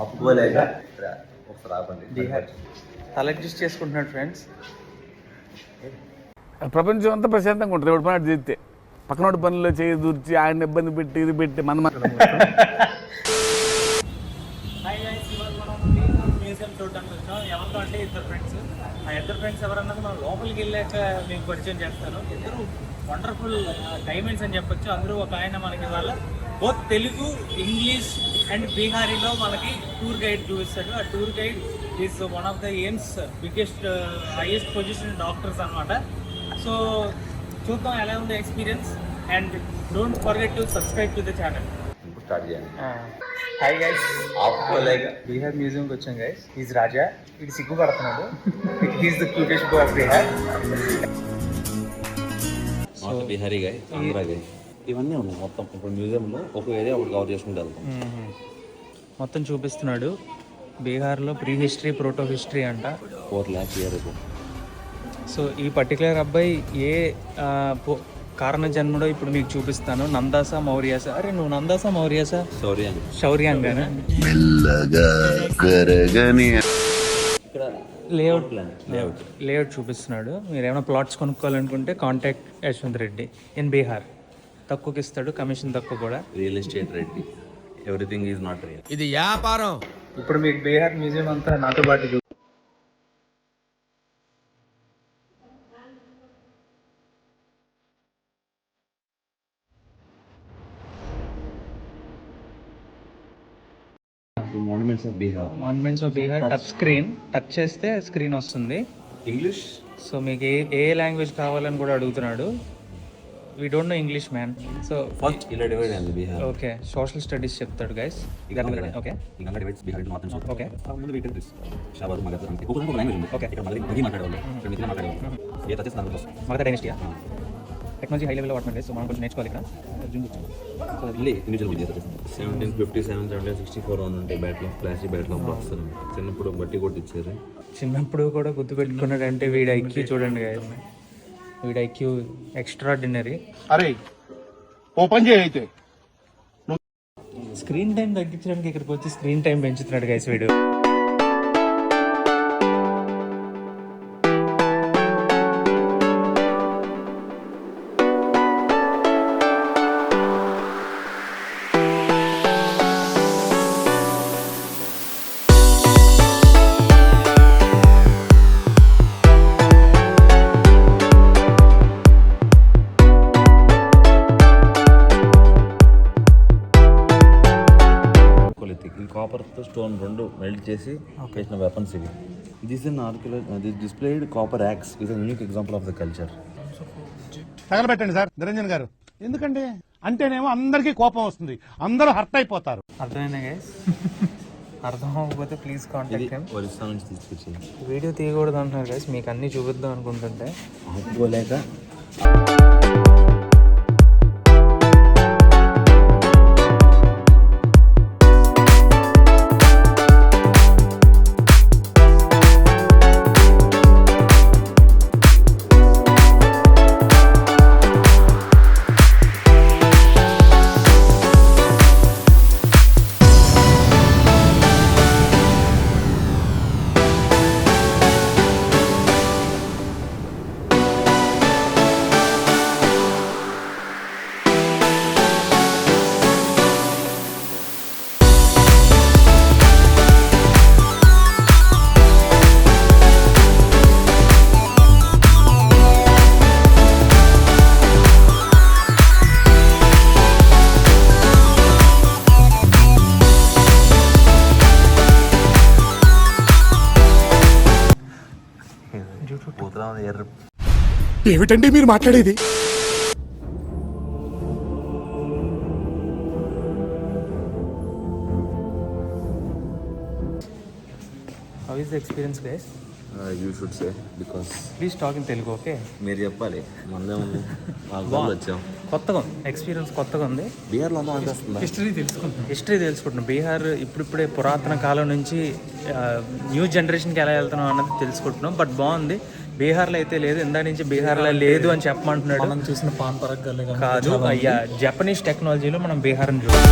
ఆపుకోలేక ఒకసారి ఆపండి. బీహార్ తల అడ్జస్ట్ చేసుకుంటున్నాడు ఫ్రెండ్స్. ప్రపంచం అంతా ప్రశాంతంగా ఉంటుంది ఎవరి పని అటు చేస్తే. పక్కనోడి పనుల్లో చేయి దూర్చి ఆయన ఇబ్బంది పెట్టి ఇది పెట్టి మన మ్యూజియం చూడడానికి వచ్చాం. ఎవరితో అంటే ఇద్దరు ఫ్రెండ్స్. ఆ ఇద్దరు ఫ్రెండ్స్ ఎవరన్నది మనం లోపలికి వెళ్ళాక మీకు పరిచయం చేస్తాను. ఇద్దరు వండర్ఫుల్ డైమండ్స్ అని చెప్పొచ్చు. అందరూ ఒక ఆయన మనకి వాళ్ళ బోత్ తెలుగు, ఇంగ్లీష్ అండ్ బీహారీలో మనకి టూర్ గైడ్ చూపిస్తాడు. ఆ tour guide is one of the AIIMS biggest highest position doctors అనమాట. సో చూద్దాం ఎలా ఉంది experience. And don't forget to subscribe to the channel. ఇప్పుడు స్టార్ట్ చేయండి. హాయ్ గైస్, ఆపుకోలేక బీహార్ మ్యూజియంకి వచ్చాం గైస్. ఈజ్ రాజా. ఇది సిగ్గుపడుతున్నాడు. He's the cutest boy of Bihar. Not Bihari guy, Andhra guy. ఇవన్నీ ఉన్నాయి మొత్తం. ఇప్పుడు మ్యూజియంలో ఒక ఏరియా ఒకటి కవర్ చేసుకుంటూ వెళ్తాం. మొత్తం చూపిస్తున్నాడు. బీహార్లో ప్రీ హిస్టరీ, ప్రోటో హిస్టరీ అంట. 4 lakhs years ago. సో ఈ పర్టికులర్ అబ్బాయి ఏ కారణ జన్మడో ఇప్పుడు మీకు చూపిస్తాను. నందాసా మౌర్యాసా. అరే నువ్వు నందాసా మౌర్యాసా? శౌర్యాంగానా? ఇక్కడ లేఅవుట్ చూపిస్తున్నాడు. మీరు ఏమైనా ప్లాట్స్ కొనుక్కోవాలనుకుంటే కాంటాక్ట్ యశ్వంత్ రెడ్డి ఇన్ బీహార్. తక్కువకి ఇస్తాడు, కమిషన్ తక్కువ కూడా. Real estate Reddy. Everything is not real. ఇది వ్యాపారం. ఇప్పుడు మీకు బీహార్ మ్యూజియం అంతా నాతో పాటు monuments of Bihar. Monuments of Bihar touch screen. Touch చేస్తే స్క్రీన్ వస్తుంది. ఇంగ్లీష్. సో మీకు ఏ లాంగ్వేజ్ కావాలని కూడా అడుగుతున్నాడు. We don't know English man. So first ఇలా డివైడ్ అయింది బీహార్. ఓకే, సోషల్ స్టడీస్ చెప్తాడు గైస్. ఓకే ఇంకా divides Bihar into north and south. Okay. ముందు వీకెండ్ షాబాద్ మగధ అంటే ఒక్కొక్క లాంగ్వేజ్ ఉంది. ఓకే. ఇక్కడ మళ్ళీ మాట్లాడేవాళ్ళు, ఇక్కడ మిగిలిన మాట్లాడేవాళ్ళు. ఏ టచెస్ దాంట్లో వస్తుంది. మగధ డైనస్టీయా. టెక్నాలజీ హై లెవెల్లో వాడుతుంది. సో మనం కొంచెం నేర్చుకోవాలి ఇక్కడ. సో వెళ్ళి ఇండివిజువల్ వీడియోస్ 1757, 1764 అని ఉంటాయి. బ్యాట్లో ఫ్లాషీ బ్యాట్లో వస్తారు. చిన్నప్పుడు బట్టి కొట్టించారు. చిన్నప్పుడు కూడా గుర్తు పెట్టుకున్నాడంటే వీడి ఐక్యూ చూడండి గైస్. వీడి ఐక్యూ ఎక్స్ట్రాడినరీ. అరే ఓపెన్ చేయి అయితే. స్క్రీన్ టైం తగ్గించడానికి ఇక్కడికి వచ్చి స్క్రీన్ టైం పెంచుతున్నాడు గైస్ వీడు. కాపర్తో స్టోన్ రెండు మెల్ట్ చేసి చేసిన వెపన్స్ ఇవి. This in archaeology displayed copper axe is unique example of the culture. తగలబెట్టండి సార్ నిరంజన్ గారు. ఎందుకంటే అంటేనేమో అందరికీ కోపం వస్తుంది, అందరూ హర్ట్ అయిపోతారు. అర్థమైందా గైస్? అర్థం అవ్వకపోతే ప్లీజ్ కాంటాక్ట్ హిమ్. ఒరిస్సా నుంచి తీసుకొచ్చింది. వీడియో తీయకూడదు అంటున్నారు గైస్. మీకు అన్ని చూపిద్దాం అనుకుంటుంటే ఆపుకోలేక ఏమిటండి మీరు మాట్లాడేది? How is the experience guys? You should say because please talk in Telugu. Okay, మీరు చెప్పాలి. మనదే ఉంది. వాళ్ళు వచ్చాం. కొత్తగా ఎక్స్పీరియన్స్ కొత్తగా ఉంది. బీహార్లో ఉందో అనిపిస్తుంది. హిస్టరీ తెలుసుకుంటున్నాం. బీహార్ ఇప్పుడిప్పుడే పురాతన కాలం నుంచి న్యూ జనరేషన్కి ఎలా వెళ్తున్నాం అన్నది తెలుసుకుంటున్నాం. బట్ బాగుంది. బీహార్లో అయితే లేదు, ఇందా నుంచి బీహార్లో లేదు అని చెప్పమంటున్నాడు. మనం చూసిన పాన్ పరక్ కాదు అయ్యా, జపనీస్ టెక్నాలజీలో మనం బీహార్ని చూడాలి.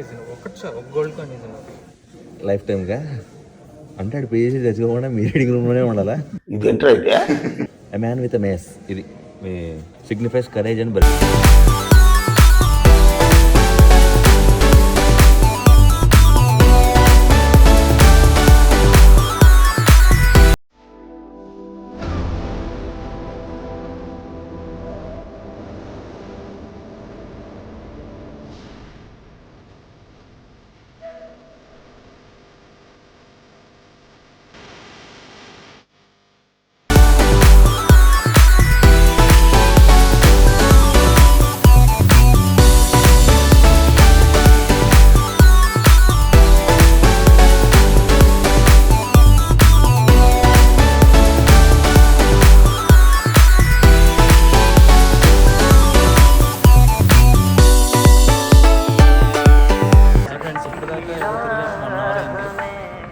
ఇచ్చేసాను ఒకటి సార్, ఒక గోల్డ్ కాయిన్ ఇచ్చాను. లైఫ్ టైమ్గా అంటే అటు పే చేసి తెచ్చుకోకుండా మీ రీడింగ్ రూమ్లోనే ఉండాలా? A man with a mace, ఇది మీ signifies courage and birth.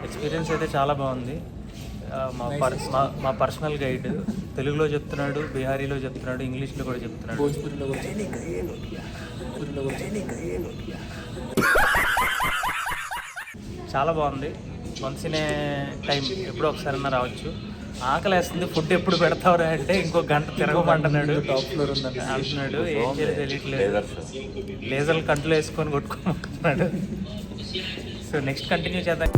Experience అయితే చాలా బాగుంది. మా పర్సనల్ గైడ్ తెలుగులో చెప్తున్నాడు, బీహారీలో చెప్తున్నాడు, ఇంగ్లీష్లో కూడా చెప్తున్నాడు. చాలా బాగుంది. వన్స్ ఇన్ ఏ టైం ఎప్పుడో ఒకసారైనా రావచ్చు. ఆకలి వేస్తుంది, ఫుడ్ ఎప్పుడు పెడతావురా అంటే ఇంకో గంట తిరగమంటున్నాడు. టాప్ ఫ్లోర్ అంటున్నాడు. ఏం చేయాలి తెలియట్లేదు. లేజర్లు కంట్లో వేసుకొని కొట్టుకోమంటున్నాడు. సో నెక్స్ట్ కంటిన్యూ చేద్దాం.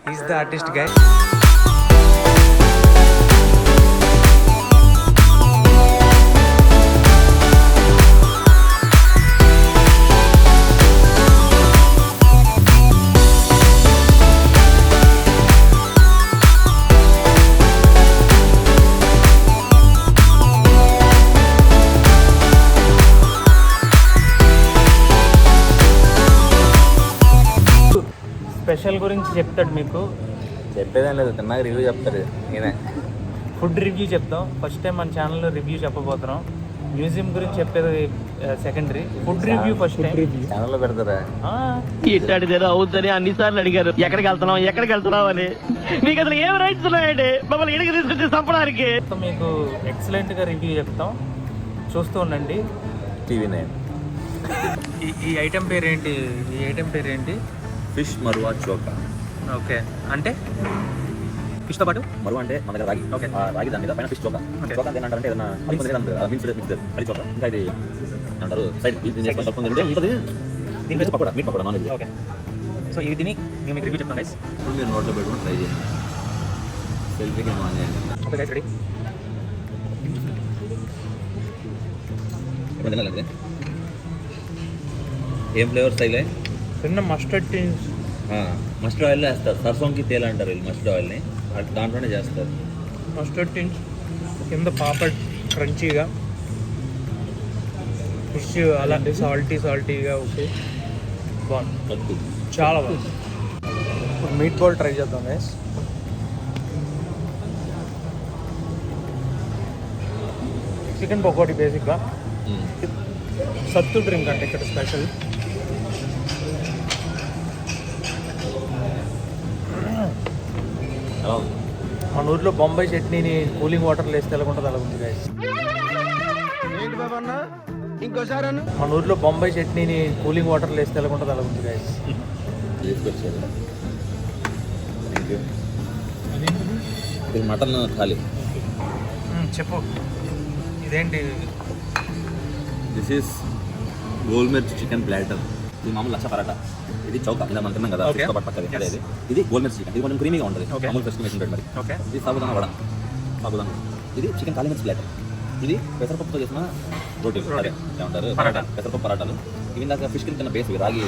He's the artist guy. Special గురించి చెప్తాడు మీకు. చెప్పేదేం లేదు, తిన్నాక రివ్యూ చెప్తారు. నేనే ఫుడ్ రివ్యూ చెప్తాం. ఫస్ట్ టైం మన ఛానల్లో రివ్యూ చెప్పబోతున్నాం. మ్యూజియం గురించి చెప్పేది secondary, food review first time ఛానల్లో పెడతారా? ఇట్టాడిదేదో అవుతుందని అన్నిసార్లు అడిగారు. ఎక్కడికి వెళ్తున్నావు అని. మీకు అసలు ఏం రైట్స్ ఉన్నాయండి మమ్మల్ని ఇడికి తీసుకొచ్చి చంపడానికి? మీకు ఎక్సలెంట్గా రివ్యూ చెప్తాం, చూస్తూ ఉండండి. TV9. ఈ ఐటెం పేరేంటి? ఫిష్ మరువా చోకా. ఓకే, అంటే ఫిష్తో పాటు మరువా అంటే మన దగ్గర రాగి. ఓకే. ఆ రాగి దాని మీద పైన ఫిష్ చోకా. Okay. చోకా అంటే ఏంటంటే ఏదైనా మీన్స్ అది చోకా. ఇంకా ఇది అంటారు సైడ్ ఉంటుంది. దీని మీద pakoda, meet pakoda, non veg. Okay. So ఇది తిని మేము మీకు రివ్యూ చెప్తాం గైస్. ఇప్పుడు మీరు నోట్లో పెట్టుకుని ట్రై చేయండి. సెల్ఫీకి ఆన్ చేయండి. Okay guys, ready? ఇప్పుడు తినాలంటే ఏం ఫ్లేవర్స్ తగిలాయి? చిన్న మస్టర్డ్ టీన్స్. మస్టర్డ్ ఆయిల్లో వేస్తారు. సర్సోంకి తేల్ అంటారు వీళ్ళు మస్టర్డ్ ఆయిల్ని. దాంట్లోనే చేస్తారు. మస్టర్డ్ టీన్స్ కింద పాపడ్ క్రంచీగా, ఫిష్ అలాంటి సాల్టీగా. ఓకే, బాగుంది, చాలా బాగుంది. ఇప్పుడు మీట్ బాల్ ట్రై చేద్దాం గైస్. చికెన్ పకోడీ బేసిక్గా. సత్తు డ్రింక్ అంటే ఇక్కడ స్పెషల్. మన ఊర్లో బొంబాయి చట్నీని కూలింగ్ వాటర్లో వేస్తే ఎలాగుంటుంది అలా ఉంది గైస్. మన ఊర్లో బొంబాయి చట్నీని కూలింగ్ వాటర్లో వేస్తే ఎలాగుంటుంది అలా ఉంది గైస్. ఇది మటన్ థాలి. చెప్పు, ఇదేంటి? This is goal mirch chicken platter. ఇది మామూలు లచ్చ పరాటా. ఇది చౌక, ఇలా మనం తిన్నాం కదా, పక్కది అదే. ఇది గోల్ మిర్చ్ చికెన్. ఇది కొంచెం క్రీమీగా ఉంటుంది, మామూలు ఫ్రెష్ వేసి ఉంటుంది మరి. ఇది సాబుదానా వడ, సాబుదానా. ఇది చికెన్ కాలి మిర్చ్ ప్లాటర్. ఇది పెసరపప్పుతో చేసిన రోటీలు, అదే ఏమంటారు పెసరపప్పు పరాటాలు. ఇవి ఇందాక ఫిష్ కింద బేస్ రాగి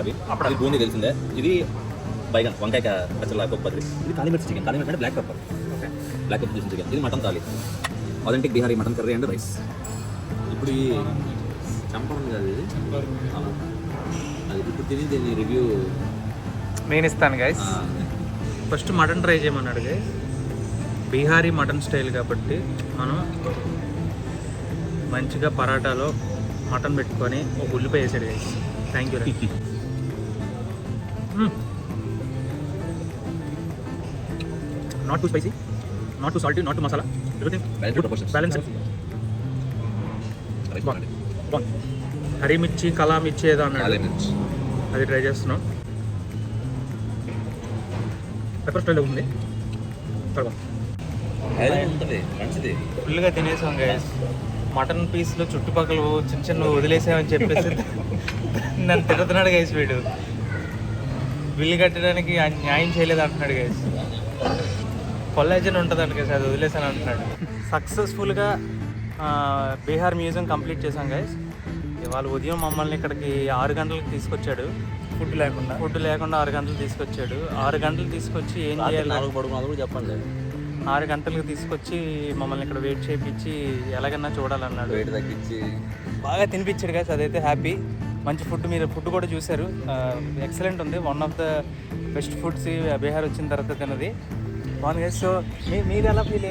అవి ఇది బూందీ తెలిసిందే. ఇది బైగన్ వంకాయ పచ్చలా పప్పది. ఇది కాలి మిర్చ్ చికెన్. కాలి మిర్చ్ అంటే బ్లాక్ పెప్పర్ చేసిన చికెన్. ఇది mutton thali, authentic Bihari mutton curry and rice. ఇప్పుడు ఈ చంపడం కాదు ఇది, అది ఇప్పుడు తిని దీన్ని నేను ఇస్తాను గైస్. ఫస్ట్ మటన్ ట్రై చేయమన్నాడు గైస్. బీహారీ మటన్ స్టైల్ కాబట్టి మనం మంచిగా పరాటాలో మటన్ పెట్టుకొని ఒక ఉల్లిపాయ వేసాడు guys. Thank you. Not two spicy, not too salty, not two masala, everything balance. Hari మిర్చి, కలా మిర్చి ఏదో అన్నాడు, అది ట్రై చేస్తున్నాం. పెప్పర్ స్టైల్ ఉంది, మంచిది. ఫుల్గా తినేసాం గైస్. మటన్ పీస్లో చుట్టుపక్కల చిన్న చిన్న వదిలేసామని చెప్పేసి నన్ను తిడుతున్నాడు గైస్. వీడు బిల్లు కట్టడానికి న్యాయం చేయలేదు అంటున్నాడు గైస్. కొల్లాజన్ ఉంటుంది అంట గైస్, అది వదిలేసాను అంటున్నాడు. సక్సెస్ఫుల్గా బీహార్ మ్యూజియం కంప్లీట్ చేశాం గైస్. ఇవాళ ఉదయం మమ్మల్ని ఇక్కడికి 6 గంటలకు తీసుకొచ్చాడు. ఫుడ్ లేకుండా 6 గంటలు తీసుకొచ్చాడు. 6 గంటలు తీసుకొచ్చి ఏం చేయాలి, చెప్పండి. 6 గంటలకు తీసుకొచ్చి మమ్మల్ని ఇక్కడ వెయిట్ చేయించి ఎలాగన్నా చూడాలన్నాడు. వెయిట్ తగ్గించి బాగా తినిపించాడు గైస్, అదైతే హ్యాపీ. మంచి ఫుడ్, మీరు ఫుడ్ కూడా చూశారు, ఎక్సలెంట్ ఉంది. One of the best foods Bihar వచ్చిన తర్వాత తిన్నది. బాగుంది గైస్. సో మీరు ఎలా ఫీల్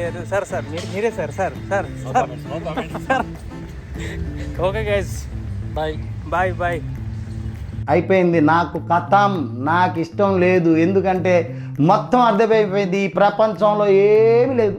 అయ్యారు? సార్ మీరే సార్. Okay guys, bye. అయిపోయింది. నాకు కథం, నాకు ఇష్టం లేదు. ఎందుకంటే మొత్తం అర్థమైపోయింది, ఈ ప్రపంచంలో ఏమీ లేదు.